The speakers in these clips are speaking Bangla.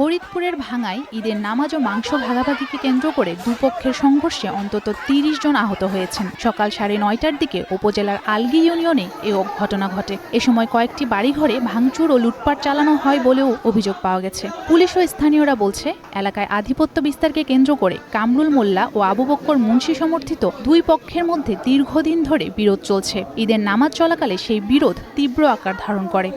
ফরিদপুরের ভাঙায় ঈদের নামাজ ও মাংস ভাগাভাগিকে কেন্দ্র করে দুপক্ষের সংঘর্ষে অন্তত ৩০ জন আহত হয়েছেন। সকাল ৯:৩০টার দিকে উপজেলার আলগী ইউনিয়নে এ ঘটনা ঘটে। এ সময় কয়েকটি বাড়িঘরে ভাঙচুর ও লুটপাট চালানো হয় বলেও অভিযোগ পাওয়া গেছে। পুলিশ ও স্থানীয়রা বলছে, এলাকায় আধিপত্য বিস্তারকে কেন্দ্র করে কামরুল মোল্লা ও আবু বক্কর মুন্সি সমর্থিত দুই পক্ষের মধ্যে দীর্ঘদিন ধরে বিরোধ চলছে। ঈদের নামাজ চলাকালে সেই বিরোধ তীব্র আকার ধারণ করে।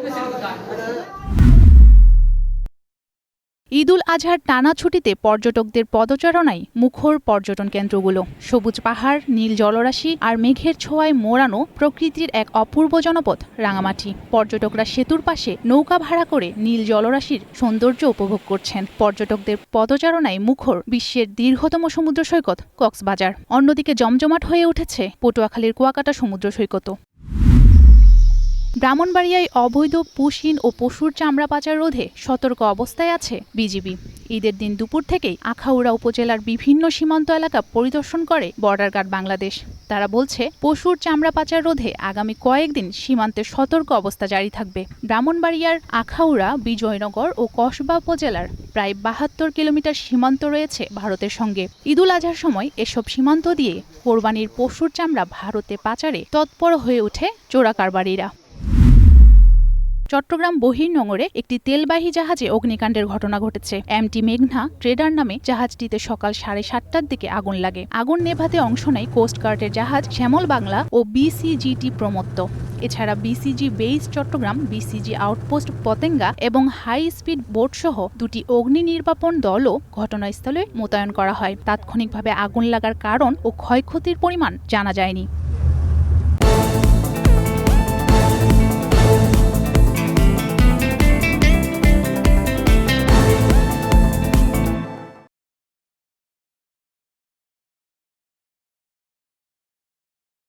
ঈদ উল আজহার টানা ছুটিতে পর্যটকদের পদচারণায় মুখর পর্যটন কেন্দ্রগুলো। সবুজ পাহাড়, নীল জলরাশি আর মেঘের ছোঁয়ায় মোড়ানো প্রকৃতির এক অপূর্ব জনপদ রাঙামাটি। পর্যটকরা সেতুর পাশে নৌকা ভাড়া করে নীল জলরাশির সৌন্দর্য উপভোগ করছেন। পর্যটকদের পদচারণায় মুখর বিশ্বের দীর্ঘতম সমুদ্র সৈকত কক্সবাজার। অন্যদিকে জমজমাট হয়ে উঠেছে পটুয়াখালীর কুয়াকাটা সমুদ্র সৈকতও। ব্রাহ্মণবাড়িয়ায় অবৈধ পুশিন ও পশুর চামড়া পাচার রোধে সতর্ক অবস্থায় আছে বিজিবি। ঈদের দিন দুপুর থেকেই আখাউড়া উপজেলার বিভিন্ন সীমান্ত এলাকা পরিদর্শন করে বর্ডার গার্ড বাংলাদেশ। তারা বলছে, পশুর চামড়া পাচার রোধে আগামী কয়েকদিন সীমান্তে সতর্ক অবস্থা জারি থাকবে। ব্রাহ্মণবাড়িয়ার আখাউড়া, বিজয়নগর ও কসবা উপজেলার প্রায় ৭২ কিলোমিটার সীমান্ত রয়েছে ভারতের সঙ্গে। ঈদ উল আজহার সময় এসব সীমান্ত দিয়ে কোরবানির পশুর চামড়া ভারতে পাচারে তৎপর হয়ে ওঠে চোরাকারবারিরা। চট্টগ্রাম বহির্নোঙরে একটি তেলবাহী জাহাজে অগ্নিকাণ্ডের ঘটনা ঘটেছে। এমটি মেঘনা ট্রেডার নামে জাহাজটিতে সকাল ৭:৩০টার দিকে আগুন লাগে। আগুন নেভাতে অংশ নেয় কোস্টগার্ডের জাহাজ শ্যামল বাংলা ও বিসিজিটি প্রমত্ত। এছাড়া BCG base Chattogram, BCG outpost Patenga এবং হাই স্পিড বোট সহ দুটি অগ্নি নির্বাপন দলও ঘটনাস্থলে মোতায়েন করা হয়। তাৎক্ষণিকভাবে আগুন লাগার কারণ ও ক্ষয়ক্ষতির পরিমাণ জানা যায়নি।